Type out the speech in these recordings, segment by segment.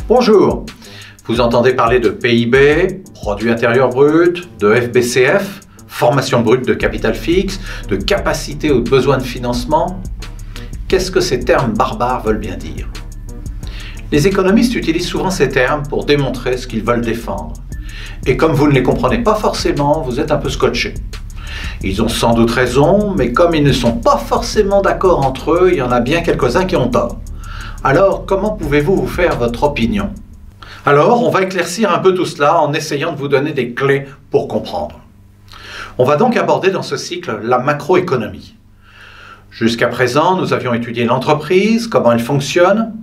Bonjour, vous entendez parler de PIB, produit intérieur brut, de FBCF, formation brute de capital fixe, de capacité ou de besoin de financement. Qu'est-ce que ces termes barbares veulent bien dire? Les économistes utilisent souvent ces termes pour démontrer ce qu'ils veulent défendre. Et comme vous ne les comprenez pas forcément, vous êtes un peu scotché. Ils ont sans doute raison, mais comme ils ne sont pas forcément d'accord entre eux, il y en a bien quelques-uns qui ont tort. Alors, comment pouvez-vous vous faire votre opinion? Alors, on va éclaircir un peu tout cela en essayant de vous donner des clés pour comprendre. On va donc aborder dans ce cycle la macroéconomie. Jusqu'à présent, nous avions étudié l'entreprise, comment elle fonctionne.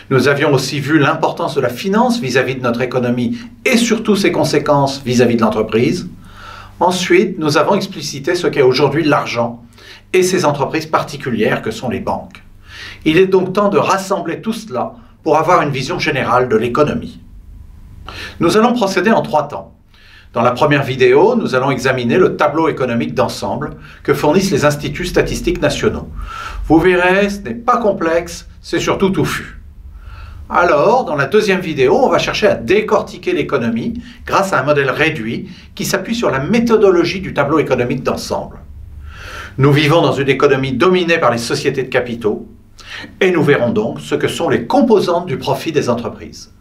Nous avions aussi vu l'importance de la finance vis-à-vis de notre économie et surtout ses conséquences vis-à-vis de l'entreprise. Ensuite, nous avons explicité ce qu'est aujourd'hui l'argent et ces entreprises particulières que sont les banques. Il est donc temps de rassembler tout cela pour avoir une vision générale de l'économie. Nous allons procéder en 3 temps. Dans la première vidéo, nous allons examiner le tableau économique d'ensemble que fournissent les instituts statistiques nationaux. Vous verrez, ce n'est pas complexe, c'est surtout touffu. Alors, dans la deuxième vidéo, on va chercher à décortiquer l'économie grâce à un modèle réduit qui s'appuie sur la méthodologie du tableau économique d'ensemble. Nous vivons dans une économie dominée par les sociétés de capitaux et nous verrons donc ce que sont les composantes du profit des entreprises.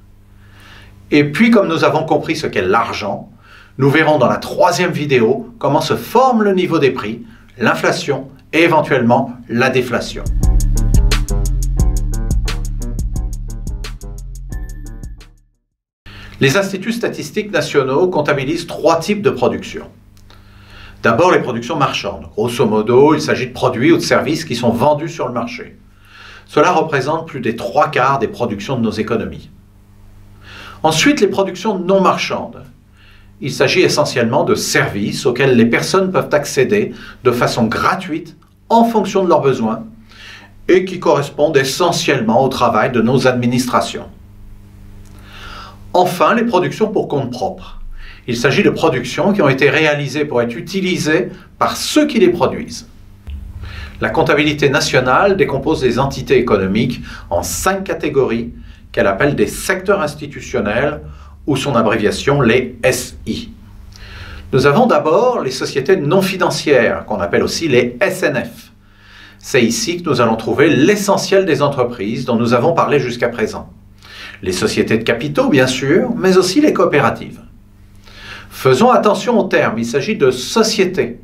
Et puis, comme nous avons compris ce qu'est l'argent, nous verrons dans la troisième vidéo comment se forme le niveau des prix, l'inflation et éventuellement la déflation. Les instituts statistiques nationaux comptabilisent 3 types de production. D'abord, les productions marchandes. Grosso modo, il s'agit de produits ou de services qui sont vendus sur le marché. Cela représente plus des 3/4 des productions de nos économies. Ensuite, les productions non marchandes. Il s'agit essentiellement de services auxquels les personnes peuvent accéder de façon gratuite en fonction de leurs besoins et qui correspondent essentiellement au travail de nos administrations. Enfin, les productions pour compte propre. Il s'agit de productions qui ont été réalisées pour être utilisées par ceux qui les produisent. La comptabilité nationale décompose les entités économiques en 5 catégories qu'elle appelle des secteurs institutionnels ou son abréviation les SI. Nous avons d'abord les sociétés non financières qu'on appelle aussi les SNF. C'est ici que nous allons trouver l'essentiel des entreprises dont nous avons parlé jusqu'à présent. Les sociétés de capitaux, bien sûr, mais aussi les coopératives. Faisons attention aux termes, il s'agit de sociétés.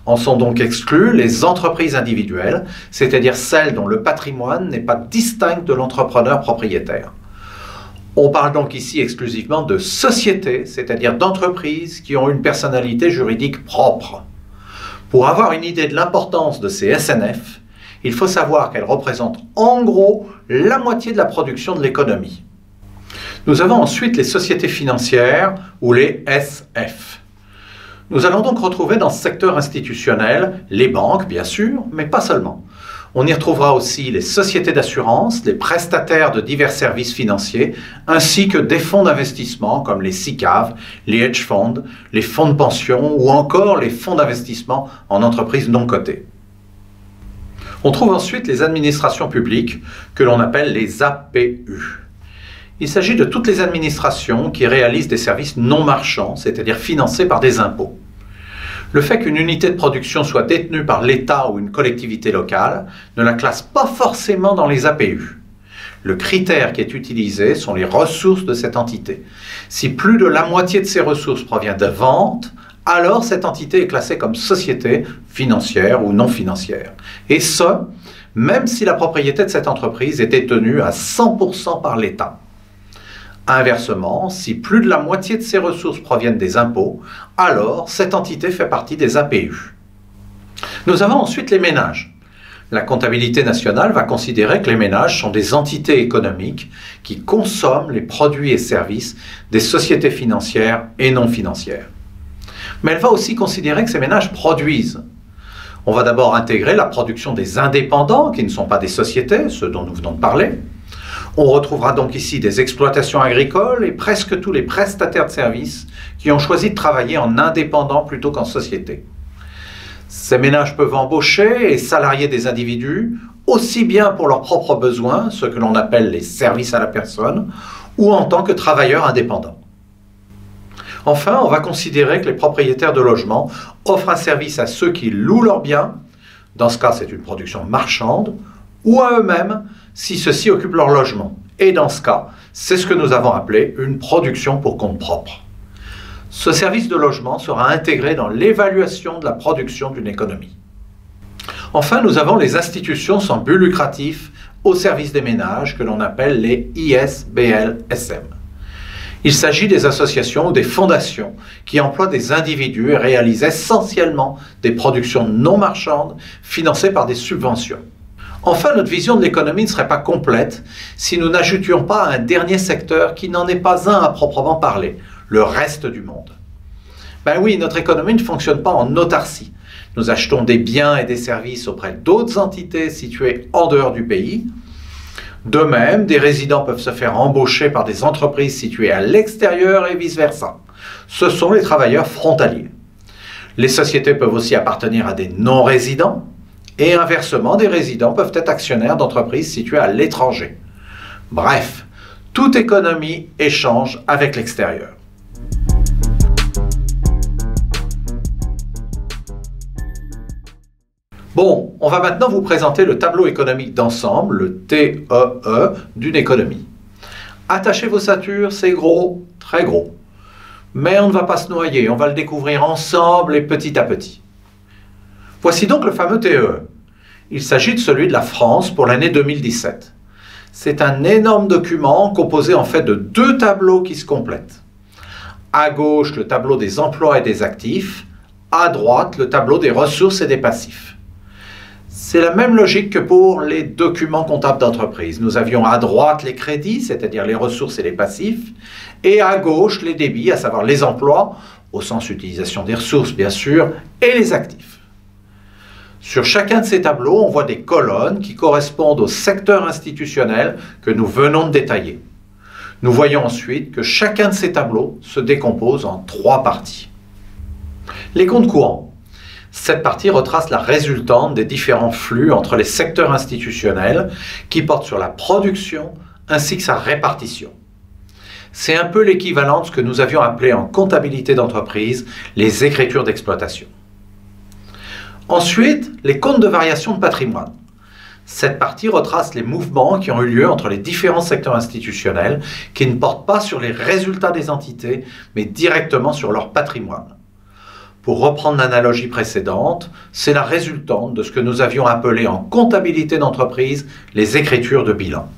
En sont donc exclues les entreprises individuelles, c'est-à-dire celles dont le patrimoine n'est pas distinct de l'entrepreneur propriétaire. On parle donc ici exclusivement de sociétés, c'est-à-dire d'entreprises qui ont une personnalité juridique propre. Pour avoir une idée de l'importance de ces SNF, il faut savoir qu'elles représentent en gros la moitié de la production de l'économie. Nous avons ensuite les sociétés financières ou les SF. Nous allons donc retrouver dans ce secteur institutionnel les banques, bien sûr, mais pas seulement. On y retrouvera aussi les sociétés d'assurance, les prestataires de divers services financiers, ainsi que des fonds d'investissement comme les SICAV, les hedge funds, les fonds de pension ou encore les fonds d'investissement en entreprises non cotées. On trouve ensuite les administrations publiques que l'on appelle les APU. Il s'agit de toutes les administrations qui réalisent des services non marchands, c'est-à-dire financés par des impôts. Le fait qu'une unité de production soit détenue par l'État ou une collectivité locale ne la classe pas forcément dans les APU. Le critère qui est utilisé sont les ressources de cette entité. Si plus de la moitié de ces ressources provient de ventes, alors cette entité est classée comme société financière ou non financière. Et ce, même si la propriété de cette entreprise est détenue à 100% par l'État. Inversement, si plus de la moitié de ses ressources proviennent des impôts, alors cette entité fait partie des APU. Nous avons ensuite les ménages. La comptabilité nationale va considérer que les ménages sont des entités économiques qui consomment les produits et services des sociétés financières et non financières. Mais elle va aussi considérer que ces ménages produisent. On va d'abord intégrer la production des indépendants, qui ne sont pas des sociétés, ceux dont nous venons de parler. On retrouvera donc ici des exploitations agricoles et presque tous les prestataires de services qui ont choisi de travailler en indépendant plutôt qu'en société. Ces ménages peuvent embaucher et salarier des individus, aussi bien pour leurs propres besoins, ce que l'on appelle les services à la personne, ou en tant que travailleur indépendant. Enfin, on va considérer que les propriétaires de logements offrent un service à ceux qui louent leurs biens, dans ce cas c'est une production marchande, ou à eux-mêmes si ceux-ci occupent leur logement. Et dans ce cas, c'est ce que nous avons appelé une production pour compte propre. Ce service de logement sera intégré dans l'évaluation de la production d'une économie. Enfin, nous avons les institutions sans but lucratif au service des ménages que l'on appelle les ISBL-SM. Il s'agit des associations ou des fondations qui emploient des individus et réalisent essentiellement des productions non marchandes financées par des subventions. Enfin, notre vision de l'économie ne serait pas complète si nous n'ajoutions pas un dernier secteur qui n'en est pas un à proprement parler, le reste du monde. Ben oui, notre économie ne fonctionne pas en autarcie. Nous achetons des biens et des services auprès d'autres entités situées en dehors du pays. De même, des résidents peuvent se faire embaucher par des entreprises situées à l'extérieur et vice-versa. Ce sont les travailleurs frontaliers. Les sociétés peuvent aussi appartenir à des non-résidents et inversement, des résidents peuvent être actionnaires d'entreprises situées à l'étranger. Bref, toute économie échange avec l'extérieur. Bon, on va maintenant vous présenter le tableau économique d'ensemble, le TEE, d'une économie. Attachez vos ceintures, c'est gros, très gros. Mais on ne va pas se noyer, on va le découvrir ensemble et petit à petit. Voici donc le fameux TEE. Il s'agit de celui de la France pour l'année 2017. C'est un énorme document composé en fait de deux tableaux qui se complètent. À gauche, le tableau des emplois et des actifs. À droite, le tableau des ressources et des passifs. C'est la même logique que pour les documents comptables d'entreprise. Nous avions à droite les crédits, c'est-à-dire les ressources et les passifs, et à gauche les débits, à savoir les emplois, au sens utilisation des ressources bien sûr, et les actifs. Sur chacun de ces tableaux, on voit des colonnes qui correspondent au secteur institutionnel que nous venons de détailler. Nous voyons ensuite que chacun de ces tableaux se décompose en trois parties. Les comptes courants. Cette partie retrace la résultante des différents flux entre les secteurs institutionnels qui portent sur la production ainsi que sa répartition. C'est un peu l'équivalent de ce que nous avions appelé en comptabilité d'entreprise les écritures d'exploitation. Ensuite, les comptes de variation de patrimoine. Cette partie retrace les mouvements qui ont eu lieu entre les différents secteurs institutionnels qui ne portent pas sur les résultats des entités, mais directement sur leur patrimoine. Pour reprendre l'analogie précédente, c'est la résultante de ce que nous avions appelé en comptabilité d'entreprise les écritures de bilan.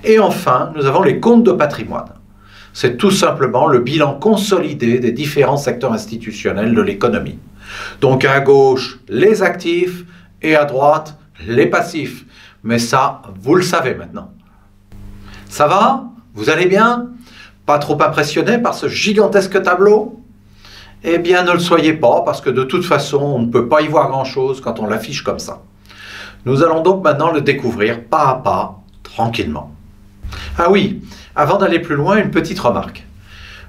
Et enfin, nous avons les comptes de patrimoine. C'est tout simplement le bilan consolidé des différents secteurs institutionnels de l'économie. Donc à gauche, les actifs et à droite, les passifs. Mais ça, vous le savez maintenant. Ça va? Vous allez bien? Pas trop impressionné par ce gigantesque tableau? Eh bien, ne le soyez pas, parce que de toute façon, on ne peut pas y voir grand-chose quand on l'affiche comme ça. Nous allons donc maintenant le découvrir pas à pas, tranquillement. Ah oui, avant d'aller plus loin, une petite remarque.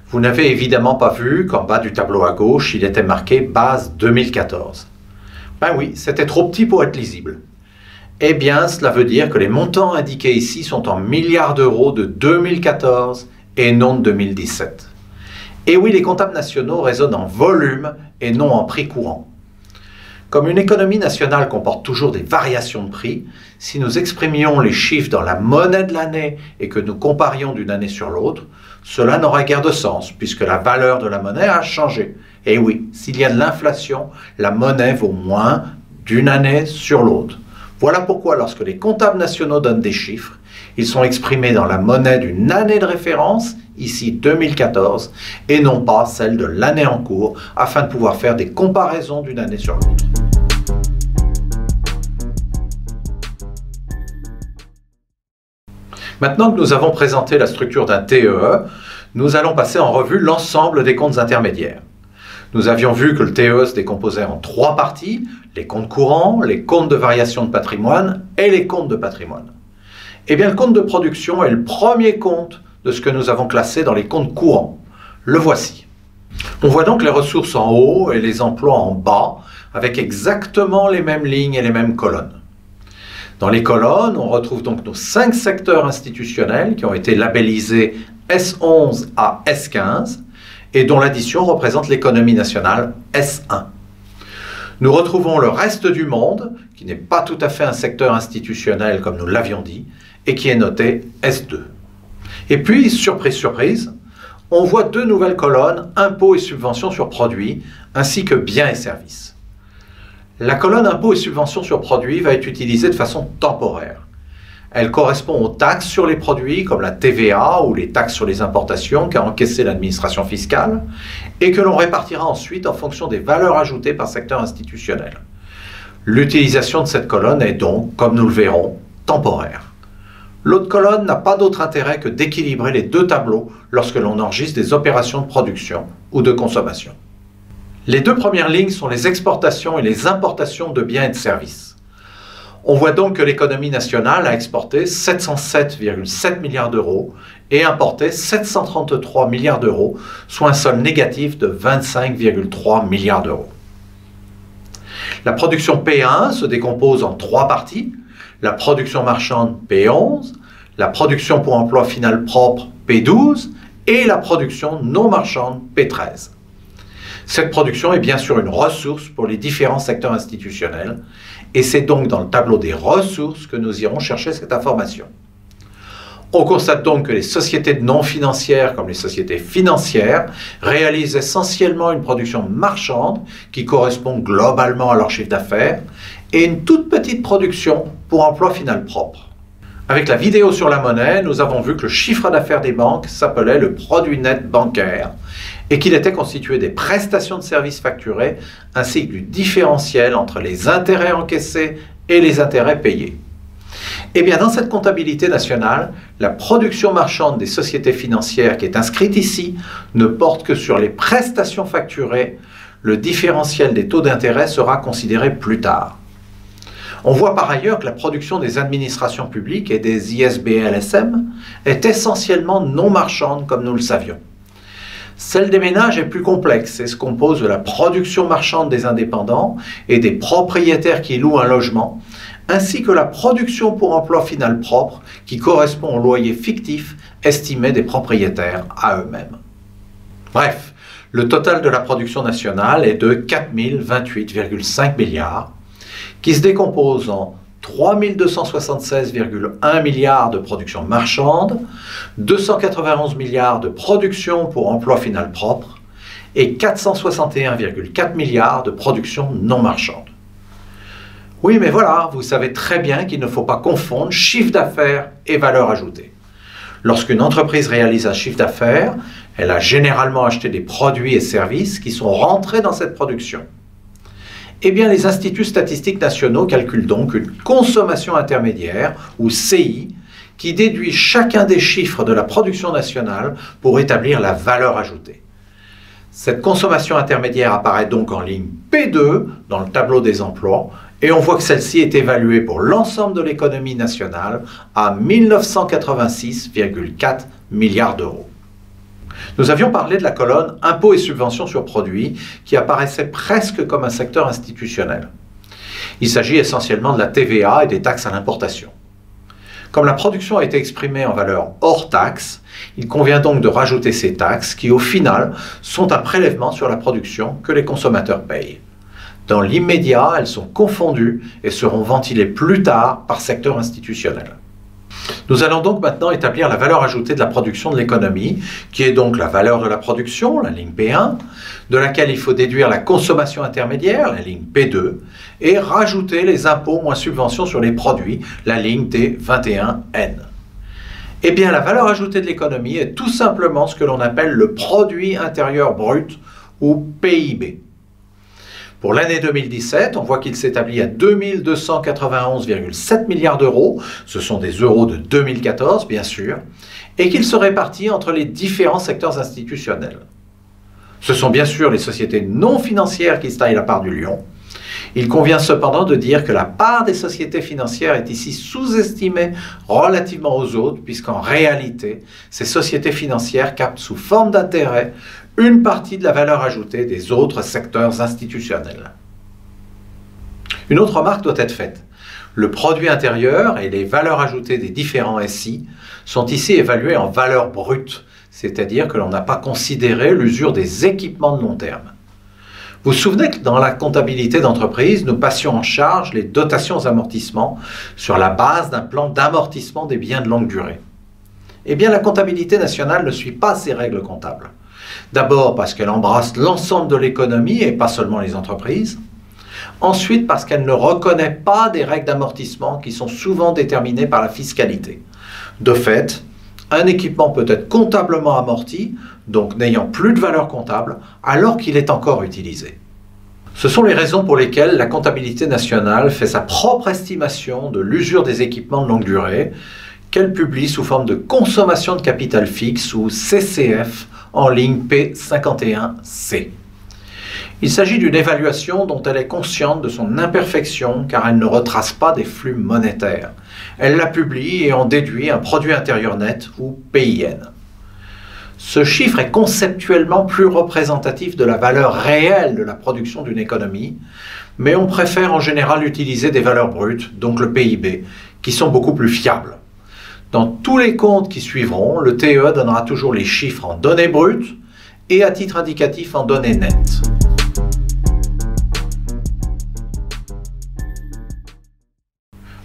Vous n'avez évidemment pas vu qu'en bas du tableau à gauche, il était marqué base 2014. Ben oui, c'était trop petit pour être lisible. Eh bien, cela veut dire que les montants indiqués ici sont en milliards d'euros de 2014 et non de 2017. Et oui, les comptables nationaux raisonnent en volume et non en prix courant. Comme une économie nationale comporte toujours des variations de prix, si nous exprimions les chiffres dans la monnaie de l'année et que nous comparions d'une année sur l'autre, cela n'aurait guère de sens puisque la valeur de la monnaie a changé. Et oui, s'il y a de l'inflation, la monnaie vaut moins d'une année sur l'autre. Voilà pourquoi lorsque les comptables nationaux donnent des chiffres, ils sont exprimés dans la monnaie d'une année de référence, ici 2014, et non pas celle de l'année en cours, afin de pouvoir faire des comparaisons d'une année sur l'autre. Maintenant que nous avons présenté la structure d'un TEE, nous allons passer en revue l'ensemble des comptes intermédiaires. Nous avions vu que le TEE se décomposait en trois parties, les comptes courants, les comptes de variation de patrimoine et les comptes de patrimoine. Eh bien, le compte de production est le premier compte de ce que nous avons classé dans les comptes courants. Le voici. On voit donc les ressources en haut et les emplois en bas, avec exactement les mêmes lignes et les mêmes colonnes. Dans les colonnes, on retrouve donc nos 5 secteurs institutionnels qui ont été labellisés S11 à S15 et dont l'addition représente l'économie nationale S1. Nous retrouvons le reste du monde, qui n'est pas tout à fait un secteur institutionnel comme nous l'avions dit, et qui est noté S2. Et puis, surprise, surprise, on voit 2 nouvelles colonnes, impôts et subventions sur produits, ainsi que biens et services. La colonne impôts et subventions sur produits va être utilisée de façon temporaire. Elle correspond aux taxes sur les produits comme la TVA ou les taxes sur les importations qu'a encaissé l'administration fiscale et que l'on répartira ensuite en fonction des valeurs ajoutées par secteur institutionnel. L'utilisation de cette colonne est donc, comme nous le verrons, temporaire. L'autre colonne n'a pas d'autre intérêt que d'équilibrer les 2 tableaux lorsque l'on enregistre des opérations de production ou de consommation. Les 2 premières lignes sont les exportations et les importations de biens et de services. On voit donc que l'économie nationale a exporté 707,7 milliards d'euros et importé 733 milliards d'euros, soit un solde négatif de 25,3 milliards d'euros. La production P1 se décompose en 3 parties, la production marchande P11, la production pour emploi final propre P12 et la production non marchande P13. Cette production est bien sûr une ressource pour les différents secteurs institutionnels et c'est donc dans le tableau des ressources que nous irons chercher cette information. On constate donc que les sociétés non financières comme les sociétés financières réalisent essentiellement une production marchande qui correspond globalement à leur chiffre d'affaires et une toute petite production pour emploi final propre. Avec la vidéo sur la monnaie, nous avons vu que le chiffre d'affaires des banques s'appelait le produit net bancaire et qu'il était constitué des prestations de services facturées ainsi que du différentiel entre les intérêts encaissés et les intérêts payés. Eh bien, dans cette comptabilité nationale, la production marchande des sociétés financières qui est inscrite ici ne porte que sur les prestations facturées. Le différentiel des taux d'intérêt sera considéré plus tard. On voit par ailleurs que la production des administrations publiques et des ISBL-SM est essentiellement non marchande comme nous le savions. Celle des ménages est plus complexe et se compose de la production marchande des indépendants et des propriétaires qui louent un logement, ainsi que la production pour emploi final propre qui correspond au loyer fictif estimé des propriétaires à eux-mêmes. Bref, le total de la production nationale est de 4 028,5 milliards, qui se décompose en 3 276,1 milliards de production marchande, 291 milliards de production pour emploi final propre et 461,4 milliards de production non marchande. Oui, mais voilà, vous savez très bien qu'il ne faut pas confondre chiffre d'affaires et valeur ajoutée. Lorsqu'une entreprise réalise un chiffre d'affaires, elle a généralement acheté des produits et services qui sont rentrés dans cette production. Eh bien, les instituts statistiques nationaux calculent donc une consommation intermédiaire, ou CI, qui déduit chacun des chiffres de la production nationale pour établir la valeur ajoutée. Cette consommation intermédiaire apparaît donc en ligne P2 dans le tableau des emplois, et on voit que celle-ci est évaluée pour l'ensemble de l'économie nationale à 1986,4 milliards d'euros. Nous avions parlé de la colonne impôts et subventions sur produits qui apparaissait presque comme un secteur institutionnel. Il s'agit essentiellement de la TVA et des taxes à l'importation. Comme la production a été exprimée en valeur hors taxe, il convient donc de rajouter ces taxes qui, au final, sont un prélèvement sur la production que les consommateurs payent. Dans l'immédiat, elles sont confondues et seront ventilées plus tard par secteur institutionnel. Nous allons donc maintenant établir la valeur ajoutée de la production de l'économie, qui est donc la valeur de la production, la ligne P1, de laquelle il faut déduire la consommation intermédiaire, la ligne P2, et rajouter les impôts moins subventions sur les produits, la ligne T21N. Eh bien, la valeur ajoutée de l'économie est tout simplement ce que l'on appelle le produit intérieur brut, ou PIB. Pour l'année 2017, on voit qu'il s'établit à 2 291,7 milliards d'euros, ce sont des euros de 2014 bien sûr, et qu'il se répartit entre les différents secteurs institutionnels. Ce sont bien sûr les sociétés non financières qui se taillent la part du lion. Il convient cependant de dire que la part des sociétés financières est ici sous-estimée relativement aux autres, puisqu'en réalité, ces sociétés financières captent sous forme d'intérêt une partie de la valeur ajoutée des autres secteurs institutionnels. Une autre remarque doit être faite. Le produit intérieur et les valeurs ajoutées des différents SI sont ici évalués en valeur brute, c'est-à-dire que l'on n'a pas considéré l'usure des équipements de long terme. Vous vous souvenez que dans la comptabilité d'entreprise, nous passions en charge les dotations amortissements sur la base d'un plan d'amortissement des biens de longue durée. Eh bien, la comptabilité nationale ne suit pas ces règles comptables. D'abord parce qu'elle embrasse l'ensemble de l'économie et pas seulement les entreprises. Ensuite parce qu'elle ne reconnaît pas des règles d'amortissement qui sont souvent déterminées par la fiscalité. De fait, un équipement peut être comptablement amorti, donc n'ayant plus de valeur comptable, alors qu'il est encore utilisé. Ce sont les raisons pour lesquelles la comptabilité nationale fait sa propre estimation de l'usure des équipements de longue durée, qu'elle publie sous forme de consommation de capital fixe ou CCF en ligne P51C. Il s'agit d'une évaluation dont elle est consciente de son imperfection car elle ne retrace pas des flux monétaires. Elle la publie et en déduit un produit intérieur net ou PIN. Ce chiffre est conceptuellement plus représentatif de la valeur réelle de la production d'une économie, mais on préfère en général utiliser des valeurs brutes, donc le PIB, qui sont beaucoup plus fiables. Dans tous les comptes qui suivront, le TEE donnera toujours les chiffres en données brutes et à titre indicatif en données nettes.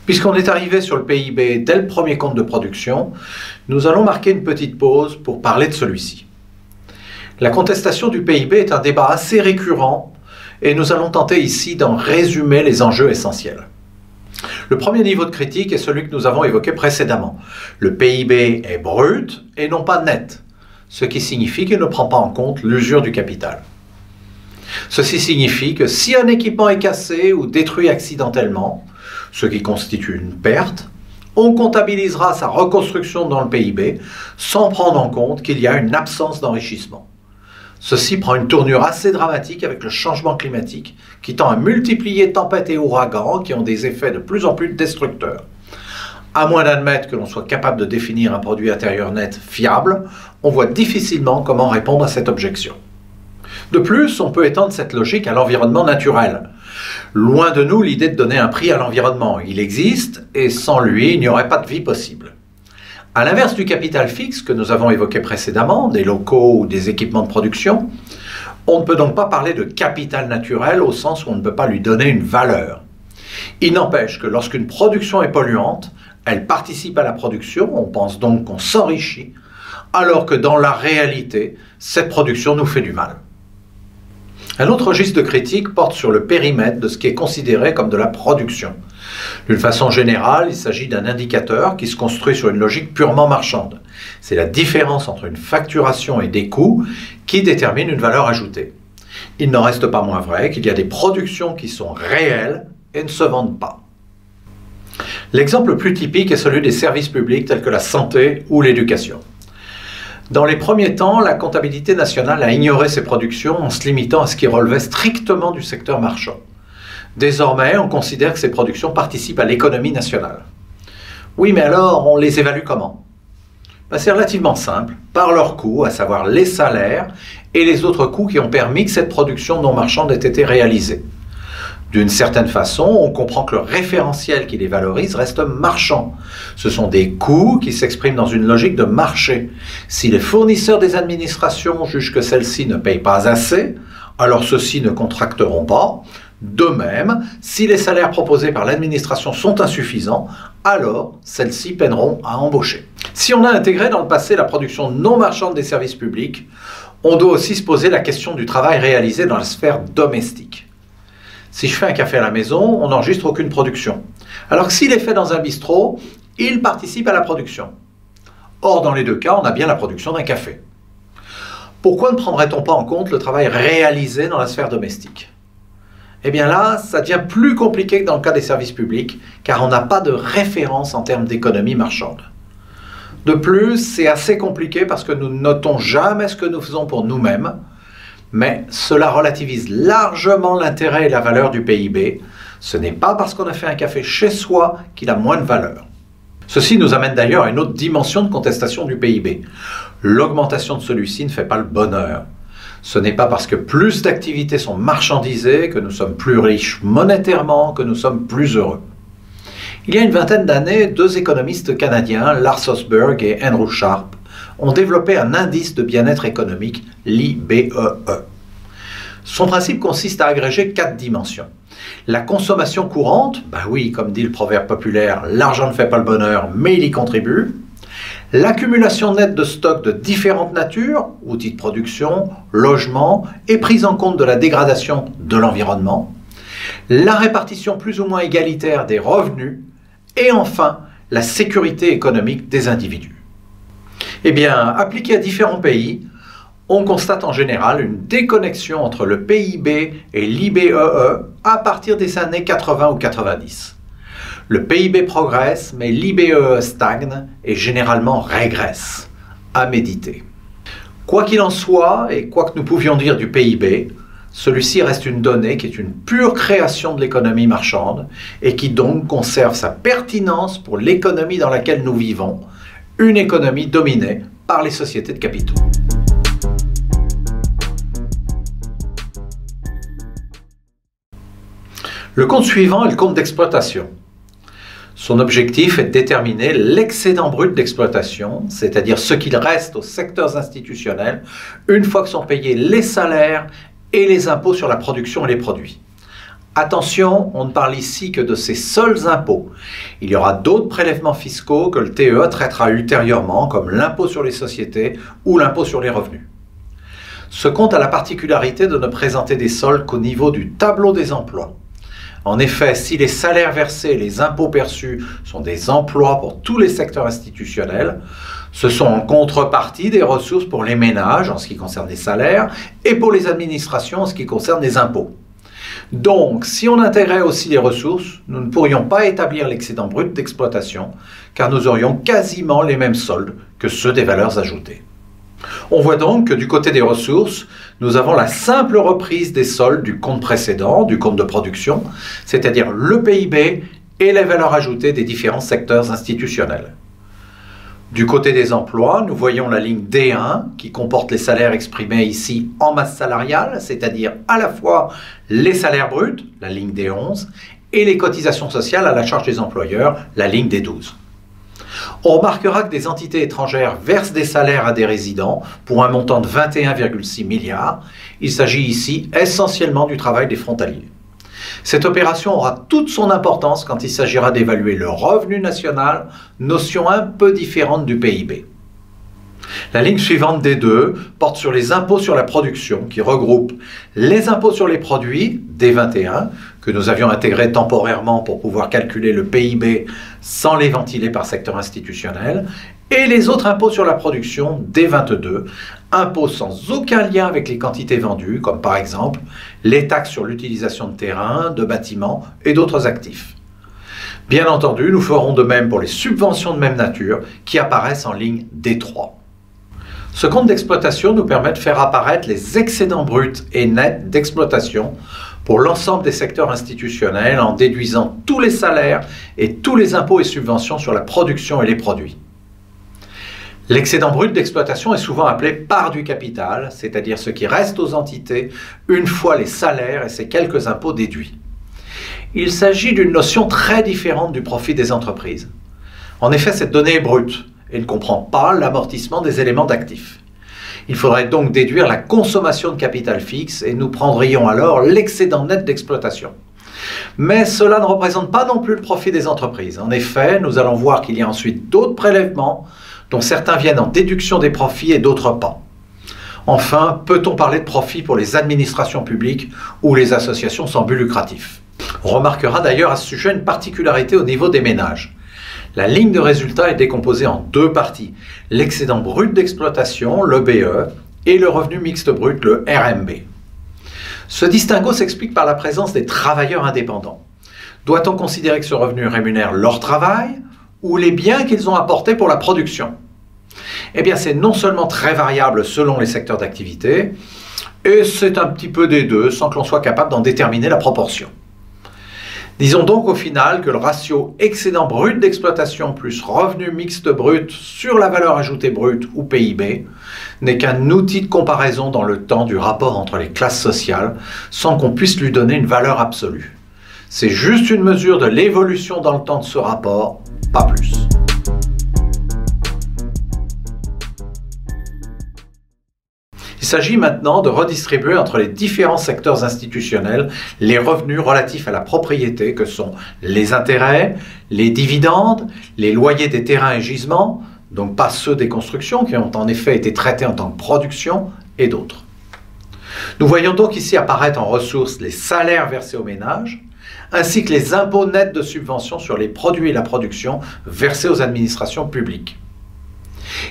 Puisqu'on est arrivé sur le PIB dès le premier compte de production, nous allons marquer une petite pause pour parler de celui-ci. La contestation du PIB est un débat assez récurrent et nous allons tenter ici d'en résumer les enjeux essentiels. Le premier niveau de critique est celui que nous avons évoqué précédemment. Le PIB est brut et non pas net, ce qui signifie qu'il ne prend pas en compte l'usure du capital. Ceci signifie que si un équipement est cassé ou détruit accidentellement, ce qui constitue une perte, on comptabilisera sa reconstruction dans le PIB sans prendre en compte qu'il y a une absence d'enrichissement. Ceci prend une tournure assez dramatique avec le changement climatique qui tend à multiplier tempêtes et ouragans qui ont des effets de plus en plus destructeurs. À moins d'admettre que l'on soit capable de définir un produit intérieur net fiable, on voit difficilement comment répondre à cette objection. De plus, on peut étendre cette logique à l'environnement naturel. Loin de nous l'idée de donner un prix à l'environnement. Il existe et sans lui, il n'y aurait pas de vie possible. À l'inverse du capital fixe que nous avons évoqué précédemment, des locaux ou des équipements de production, on ne peut donc pas parler de capital naturel au sens où on ne peut pas lui donner une valeur. Il n'empêche que lorsqu'une production est polluante, elle participe à la production, on pense donc qu'on s'enrichit, alors que dans la réalité, cette production nous fait du mal. Un autre registre de critique porte sur le périmètre de ce qui est considéré comme de la production. D'une façon générale, il s'agit d'un indicateur qui se construit sur une logique purement marchande. C'est la différence entre une facturation et des coûts qui détermine une valeur ajoutée. Il n'en reste pas moins vrai qu'il y a des productions qui sont réelles et ne se vendent pas. L'exemple le plus typique est celui des services publics tels que la santé ou l'éducation. Dans les premiers temps, la comptabilité nationale a ignoré ces productions en se limitant à ce qui relevait strictement du secteur marchand. Désormais, on considère que ces productions participent à l'économie nationale. Oui, mais alors, on les évalue comment? C'est relativement simple, par leurs coûts, à savoir les salaires et les autres coûts qui ont permis que cette production non marchande ait été réalisée. D'une certaine façon, on comprend que le référentiel qui les valorise reste marchand. Ce sont des coûts qui s'expriment dans une logique de marché. Si les fournisseurs des administrations jugent que celles-ci ne payent pas assez, alors ceux-ci ne contracteront pas. De même, si les salaires proposés par l'administration sont insuffisants, alors celles-ci peineront à embaucher. Si on a intégré dans le passé la production non marchande des services publics, on doit aussi se poser la question du travail réalisé dans la sphère domestique. Si je fais un café à la maison, on n'enregistre aucune production. Alors que s'il est fait dans un bistrot, il participe à la production. Or, dans les deux cas, on a bien la production d'un café. Pourquoi ne prendrait-on pas en compte le travail réalisé dans la sphère domestique? Eh bien là, ça devient plus compliqué que dans le cas des services publics, car on n'a pas de référence en termes d'économie marchande. De plus, c'est assez compliqué parce que nous ne notons jamais ce que nous faisons pour nous-mêmes, mais cela relativise largement l'intérêt et la valeur du PIB. Ce n'est pas parce qu'on a fait un café chez soi qu'il a moins de valeur. Ceci nous amène d'ailleurs à une autre dimension de contestation du PIB. L'augmentation de celui-ci ne fait pas le bonheur. Ce n'est pas parce que plus d'activités sont marchandisées que nous sommes plus riches monétairement, que nous sommes plus heureux. Il y a une vingtaine d'années, deux économistes canadiens, Lars Osberg et Andrew Sharp, ont développé un indice de bien-être économique, l'IBEE. Son principe consiste à agréger 4 dimensions. La consommation courante, oui, comme dit le proverbe populaire, l'argent ne fait pas le bonheur, mais il y contribue. L'accumulation nette de stocks de différentes natures, outils de production, logements, et prise en compte de la dégradation de l'environnement. La répartition plus ou moins égalitaire des revenus. Et enfin, la sécurité économique des individus. Eh bien, appliqué à différents pays, on constate en général une déconnexion entre le PIB et l'IBEE à partir des années 80 ou 90. Le PIB progresse, mais l'IBEE stagne et généralement régresse. À méditer. Quoi qu'il en soit, et quoi que nous pouvions dire du PIB, celui-ci reste une donnée qui est une pure création de l'économie marchande et qui donc conserve sa pertinence pour l'économie dans laquelle nous vivons, une économie dominée par les sociétés de capitaux. Le compte suivant est le compte d'exploitation. Son objectif est de déterminer l'excédent brut d'exploitation, c'est-à-dire ce qu'il reste aux secteurs institutionnels une fois que sont payés les salaires et les impôts sur la production et les produits. Attention, on ne parle ici que de ces seuls impôts. Il y aura d'autres prélèvements fiscaux que le TEA traitera ultérieurement, comme l'impôt sur les sociétés ou l'impôt sur les revenus. Ce compte a la particularité de ne présenter des soldes qu'au niveau du tableau des emplois. En effet, si les salaires versés et les impôts perçus sont des emplois pour tous les secteurs institutionnels, ce sont en contrepartie des ressources pour les ménages en ce qui concerne les salaires et pour les administrations en ce qui concerne les impôts. Donc, si on intégrait aussi les ressources, nous ne pourrions pas établir l'excédent brut d'exploitation car nous aurions quasiment les mêmes soldes que ceux des valeurs ajoutées. On voit donc que du côté des ressources, nous avons la simple reprise des soldes du compte précédent, du compte de production, c'est-à-dire le PIB et les valeurs ajoutées des différents secteurs institutionnels. Du côté des emplois, nous voyons la ligne D1 qui comporte les salaires exprimés ici en masse salariale, c'est-à-dire à la fois les salaires bruts, la ligne D11, et les cotisations sociales à la charge des employeurs, la ligne D12. On remarquera que des entités étrangères versent des salaires à des résidents pour un montant de 21,6 milliards. Il s'agit ici essentiellement du travail des frontaliers. Cette opération aura toute son importance quand il s'agira d'évaluer le revenu national, notion un peu différente du PIB. La ligne suivante des deux porte sur les impôts sur la production qui regroupe les impôts sur les produits, D21, que nous avions intégrés temporairement pour pouvoir calculer le PIB sans les ventiler par secteur institutionnel, et les autres impôts sur la production, D22, impôts sans aucun lien avec les quantités vendues, comme par exemple les taxes sur l'utilisation de terrains, de bâtiments et d'autres actifs. Bien entendu, nous ferons de même pour les subventions de même nature qui apparaissent en ligne D3. Ce compte d'exploitation nous permet de faire apparaître les excédents bruts et nets d'exploitation pour l'ensemble des secteurs institutionnels en déduisant tous les salaires et tous les impôts et subventions sur la production et les produits. L'excédent brut d'exploitation est souvent appelé part du capital, c'est-à-dire ce qui reste aux entités une fois les salaires et ces quelques impôts déduits. Il s'agit d'une notion très différente du profit des entreprises. En effet, cette donnée est brute et ne comprend pas l'amortissement des éléments d'actifs. Il faudrait donc déduire la consommation de capital fixe et nous prendrions alors l'excédent net d'exploitation. Mais cela ne représente pas non plus le profit des entreprises. En effet, nous allons voir qu'il y a ensuite d'autres prélèvements dont certains viennent en déduction des profits et d'autres pas. Enfin, peut-on parler de profit pour les administrations publiques ou les associations sans but lucratif? On remarquera d'ailleurs à ce sujet une particularité au niveau des ménages. La ligne de résultat est décomposée en deux parties, l'excédent brut d'exploitation, le BE, et le revenu mixte brut, le RMB. Ce distinguo s'explique par la présence des travailleurs indépendants. Doit-on considérer que ce revenu rémunère leur travail ou les biens qu'ils ont apportés pour la production? Eh bien, c'est non seulement très variable selon les secteurs d'activité, et c'est un petit peu des deux sans que l'on soit capable d'en déterminer la proportion. Disons donc au final que le ratio excédent brut d'exploitation plus revenu mixte brut sur la valeur ajoutée brute ou PIB n'est qu'un outil de comparaison dans le temps du rapport entre les classes sociales sans qu'on puisse lui donner une valeur absolue. C'est juste une mesure de l'évolution dans le temps de ce rapport, pas plus. Il s'agit maintenant de redistribuer entre les différents secteurs institutionnels les revenus relatifs à la propriété que sont les intérêts, les dividendes, les loyers des terrains et gisements, donc pas ceux des constructions qui ont en effet été traités en tant que production, et d'autres. Nous voyons donc ici apparaître en ressources les salaires versés aux ménages, ainsi que les impôts nets de subvention sur les produits et la production versés aux administrations publiques.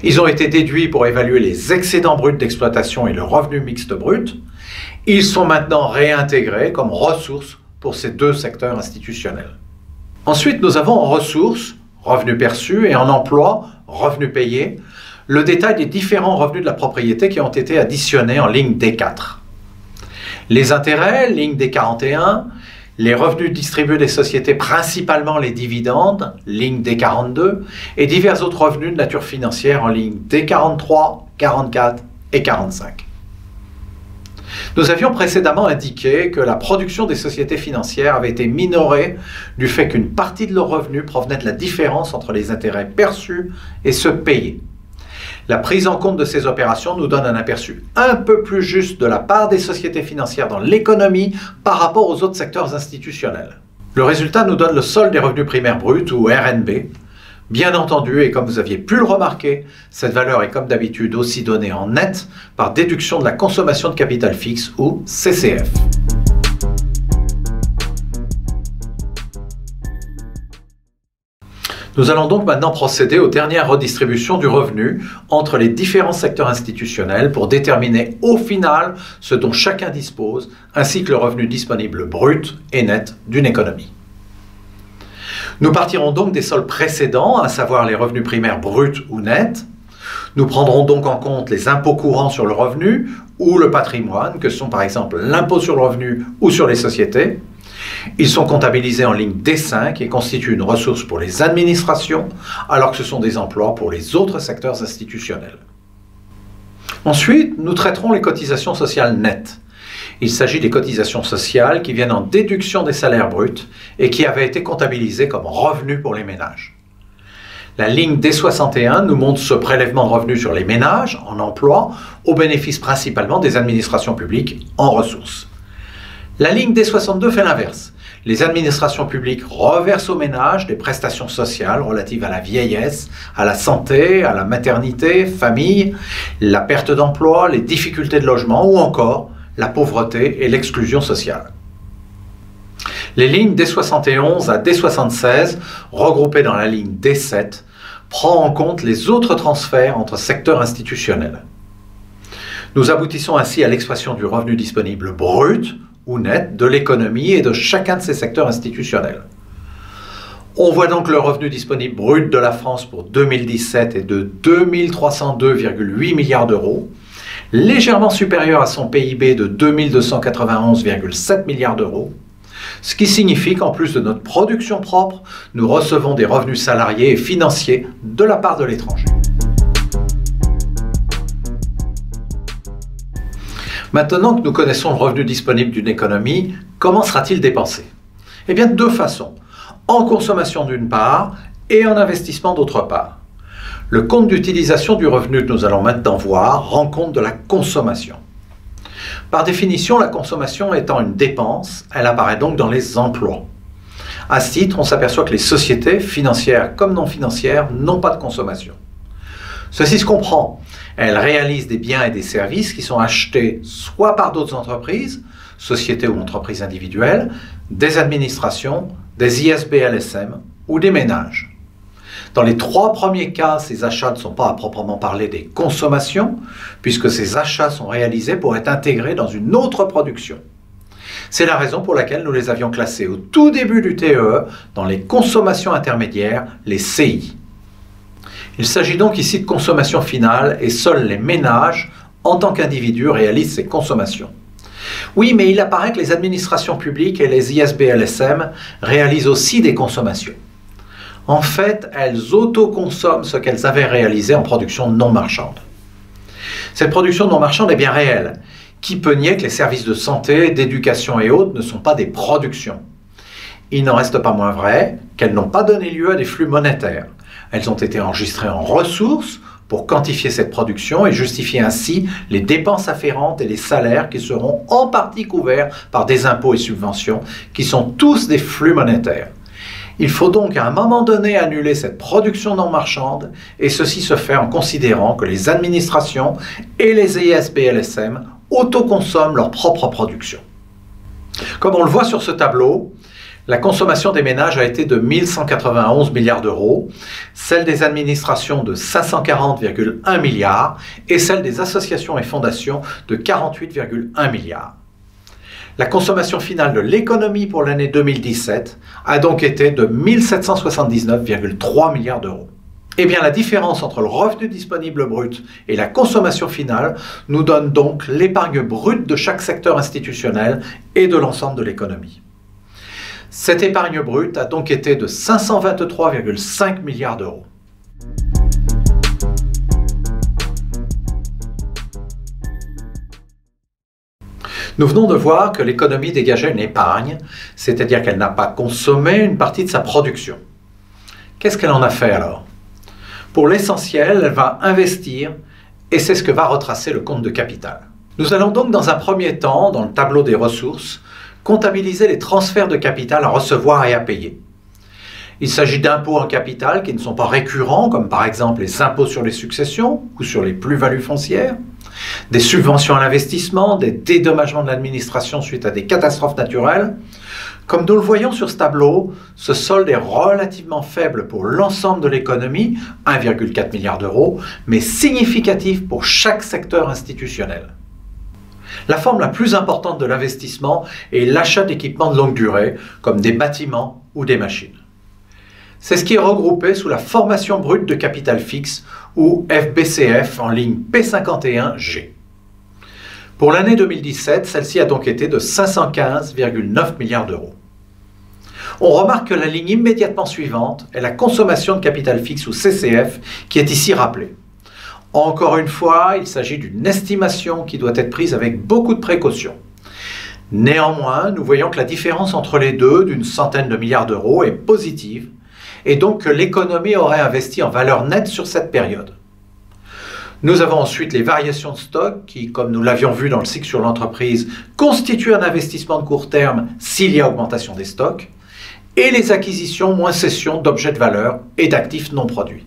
Ils ont été déduits pour évaluer les excédents bruts d'exploitation et le revenu mixte brut. Ils sont maintenant réintégrés comme ressources pour ces deux secteurs institutionnels. Ensuite, nous avons en ressources, revenus perçus, et en emploi, revenus payés, le détail des différents revenus de la propriété qui ont été additionnés en ligne D4. Les intérêts, ligne D41, les revenus distribués des sociétés, principalement les dividendes, ligne D42, et divers autres revenus de nature financière en ligne D43, 44 et 45. Nous avions précédemment indiqué que la production des sociétés financières avait été minorée du fait qu'une partie de leurs revenus provenait de la différence entre les intérêts perçus et ceux payés. La prise en compte de ces opérations nous donne un aperçu un peu plus juste de la part des sociétés financières dans l'économie par rapport aux autres secteurs institutionnels. Le résultat nous donne le solde des revenus primaires bruts ou RNB. Bien entendu, et comme vous aviez pu le remarquer, cette valeur est comme d'habitude aussi donnée en net par déduction de la consommation de capital fixe ou CCF. Nous allons donc maintenant procéder aux dernières redistributions du revenu entre les différents secteurs institutionnels pour déterminer au final ce dont chacun dispose, ainsi que le revenu disponible brut et net d'une économie. Nous partirons donc des soldes précédents, à savoir les revenus primaires bruts ou nets. Nous prendrons donc en compte les impôts courants sur le revenu ou le patrimoine, que sont par exemple l'impôt sur le revenu ou sur les sociétés. Ils sont comptabilisés en ligne D5 et constituent une ressource pour les administrations, alors que ce sont des emplois pour les autres secteurs institutionnels. Ensuite, nous traiterons les cotisations sociales nettes. Il s'agit des cotisations sociales qui viennent en déduction des salaires bruts et qui avaient été comptabilisées comme revenus pour les ménages. La ligne D61 nous montre ce prélèvement de revenus sur les ménages en emploi au bénéfice principalement des administrations publiques en ressources. La ligne D62 fait l'inverse. Les administrations publiques reversent aux ménages des prestations sociales relatives à la vieillesse, à la santé, à la maternité, famille, la perte d'emploi, les difficultés de logement ou encore la pauvreté et l'exclusion sociale. Les lignes D71 à D76, regroupées dans la ligne D7, prend en compte les autres transferts entre secteurs institutionnels. Nous aboutissons ainsi à l'expression du revenu disponible brut ou net de l'économie et de chacun de ces secteurs institutionnels. On voit donc le revenu disponible brut de la France pour 2017 est de 2302,8 milliards d'euros, légèrement supérieur à son PIB de 2291,7 milliards d'euros, ce qui signifie qu'en plus de notre production propre, nous recevons des revenus salariés et financiers de la part de l'étranger. Maintenant que nous connaissons le revenu disponible d'une économie, comment sera-t-il dépensé? Eh bien, de deux façons. En consommation d'une part et en investissement d'autre part. Le compte d'utilisation du revenu que nous allons maintenant voir rend compte de la consommation. Par définition, la consommation étant une dépense, elle apparaît donc dans les emplois. À ce titre, on s'aperçoit que les sociétés, financières comme non financières, n'ont pas de consommation. Ceci se comprend. Elles réalisent des biens et des services qui sont achetés soit par d'autres entreprises, sociétés ou entreprises individuelles, des administrations, des ISBLSM ou des ménages. Dans les trois premiers cas, ces achats ne sont pas à proprement parler des consommations, puisque ces achats sont réalisés pour être intégrés dans une autre production. C'est la raison pour laquelle nous les avions classés au tout début du TEE dans les consommations intermédiaires, les CI. Il s'agit donc ici de consommation finale et seuls les ménages, en tant qu'individus, réalisent ces consommations. Oui, mais il apparaît que les administrations publiques et les ISBLSM réalisent aussi des consommations. En fait, elles autoconsomment ce qu'elles avaient réalisé en production non marchande. Cette production non marchande est bien réelle. Qui peut nier que les services de santé, d'éducation et autres ne sont pas des productions? il n'en reste pas moins vrai qu'elles n'ont pas donné lieu à des flux monétaires. Elles ont été enregistrées en ressources pour quantifier cette production et justifier ainsi les dépenses afférentes et les salaires qui seront en partie couverts par des impôts et subventions qui sont tous des flux monétaires. Il faut donc à un moment donné annuler cette production non marchande et ceci se fait en considérant que les administrations et les ISBLSM autoconsomment leur propre production. Comme on le voit sur ce tableau, la consommation des ménages a été de 1191 milliards d'euros, celle des administrations de 540,1 milliards et celle des associations et fondations de 48,1 milliards. La consommation finale de l'économie pour l'année 2017 a donc été de 1779,3 milliards d'euros. Eh bien, la différence entre le revenu disponible brut et la consommation finale nous donne donc l'épargne brute de chaque secteur institutionnel et de l'ensemble de l'économie. Cette épargne brute a donc été de 523,5 milliards d'euros. Nous venons de voir que l'économie dégageait une épargne, c'est-à-dire qu'elle n'a pas consommé une partie de sa production. Qu'est-ce qu'elle en a fait alors? Pour l'essentiel, elle va investir et c'est ce que va retracer le compte de capital. Nous allons donc dans un premier temps, dans le tableau des ressources, comptabiliser les transferts de capital à recevoir et à payer. Il s'agit d'impôts en capital qui ne sont pas récurrents, comme par exemple les impôts sur les successions ou sur les plus-values foncières, des subventions à l'investissement, des dédommagements de l'administration suite à des catastrophes naturelles. Comme nous le voyons sur ce tableau, ce solde est relativement faible pour l'ensemble de l'économie, 1,4 milliard d'euros, mais significatif pour chaque secteur institutionnel. La forme la plus importante de l'investissement est l'achat d'équipements de longue durée, comme des bâtiments ou des machines. C'est ce qui est regroupé sous la formation brute de capital fixe, ou FBCF en ligne P51G. Pour l'année 2017, celle-ci a donc été de 515,9 milliards d'euros. On remarque que la ligne immédiatement suivante est la consommation de capital fixe, ou CCF, qui est ici rappelée. Encore une fois, il s'agit d'une estimation qui doit être prise avec beaucoup de précaution. Néanmoins, nous voyons que la différence entre les deux, d'une centaine de milliards d'euros, est positive, et donc que l'économie aurait investi en valeur nette sur cette période. Nous avons ensuite les variations de stock qui, comme nous l'avions vu dans le cycle sur l'entreprise, constituent un investissement de court terme s'il y a augmentation des stocks, et les acquisitions moins cessions d'objets de valeur et d'actifs non produits.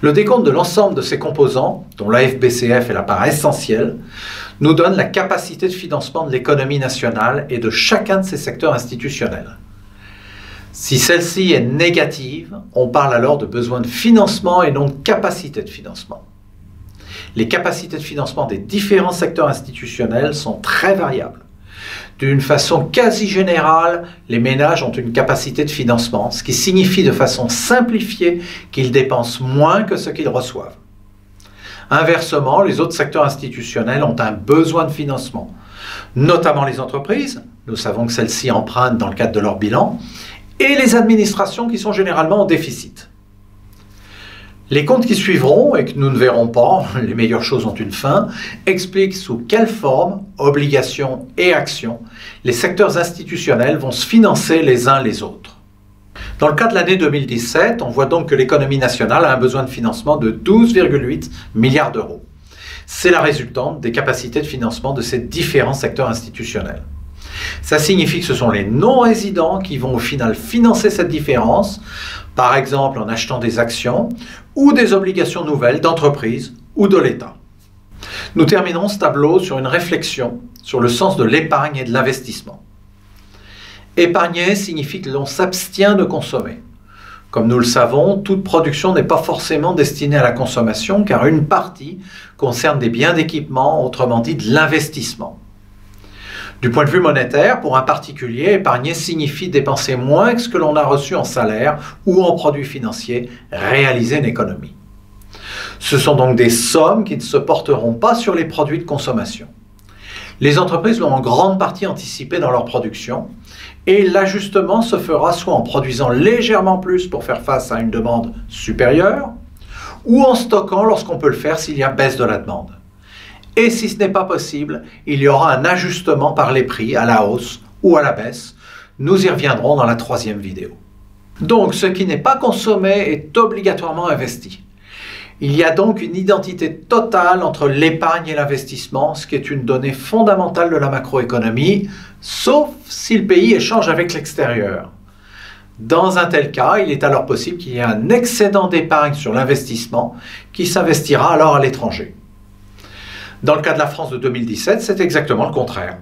Le décompte de l'ensemble de ces composants, dont la FBCF est la part essentielle, nous donne la capacité de financement de l'économie nationale et de chacun de ces secteurs institutionnels. Si celle-ci est négative, on parle alors de besoin de financement et non de capacité de financement. Les capacités de financement des différents secteurs institutionnels sont très variables. D'une façon quasi générale, les ménages ont une capacité de financement, ce qui signifie de façon simplifiée qu'ils dépensent moins que ce qu'ils reçoivent. Inversement, les autres secteurs institutionnels ont un besoin de financement, notamment les entreprises, nous savons que celles-ci empruntent dans le cadre de leur bilan, et les administrations qui sont généralement en déficit. Les comptes qui suivront, et que nous ne verrons pas, les meilleures choses ont une fin, expliquent sous quelle forme, obligations et actions, les secteurs institutionnels vont se financer les uns les autres. Dans le cas de l'année 2017, on voit donc que l'économie nationale a un besoin de financement de 12,8 milliards d'euros. C'est la résultante des capacités de financement de ces différents secteurs institutionnels. Ça signifie que ce sont les non-résidents qui vont au final financer cette différence, par exemple en achetant des actions ou des obligations nouvelles d'entreprises ou de l'État. Nous terminerons ce tableau sur une réflexion sur le sens de l'épargne et de l'investissement. Épargner signifie que l'on s'abstient de consommer. Comme nous le savons, toute production n'est pas forcément destinée à la consommation car une partie concerne des biens d'équipement, autrement dit de l'investissement. Du point de vue monétaire, pour un particulier, épargner signifie dépenser moins que ce que l'on a reçu en salaire ou en produits financiers, réaliser une économie. Ce sont donc des sommes qui ne se porteront pas sur les produits de consommation. Les entreprises l'ont en grande partie anticipé dans leur production et l'ajustement se fera soit en produisant légèrement plus pour faire face à une demande supérieure ou en stockant lorsqu'on peut le faire s'il y a baisse de la demande. Et si ce n'est pas possible, il y aura un ajustement par les prix à la hausse ou à la baisse, Nous y reviendrons dans la troisième vidéo. Donc, ce qui n'est pas consommé est obligatoirement investi. Il y a donc une identité totale entre l'épargne et l'investissement, ce qui est une donnée fondamentale de la macroéconomie, sauf si le pays échange avec l'extérieur. Dans un tel cas, il est alors possible qu'il y ait un excédent d'épargne sur l'investissement qui s'investira alors à l'étranger. Dans le cas de la France de 2017, c'est exactement le contraire.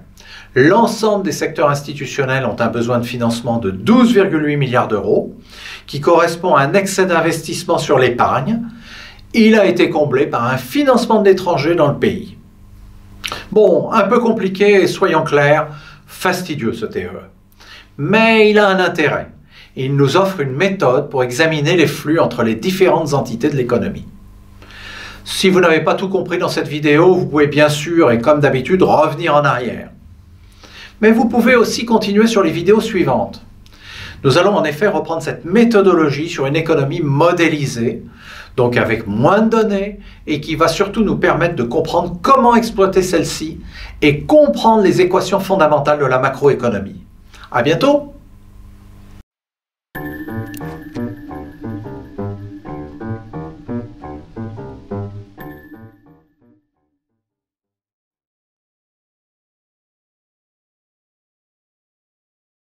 L'ensemble des secteurs institutionnels ont un besoin de financement de 12,8 milliards d'euros, qui correspond à un excès d'investissement sur l'épargne. Il a été comblé par un financement de l'étranger dans le pays. Bon, un peu compliqué et soyons clairs, fastidieux ce TE. Mais il a un intérêt. Il nous offre une méthode pour examiner les flux entre les différentes entités de l'économie. Si vous n'avez pas tout compris dans cette vidéo, vous pouvez bien sûr, et comme d'habitude, revenir en arrière. Mais vous pouvez aussi continuer sur les vidéos suivantes. Nous allons en effet reprendre cette méthodologie sur une économie modélisée, donc avec moins de données, et qui va surtout nous permettre de comprendre comment exploiter celle-ci et comprendre les équations fondamentales de la macroéconomie. À bientôt!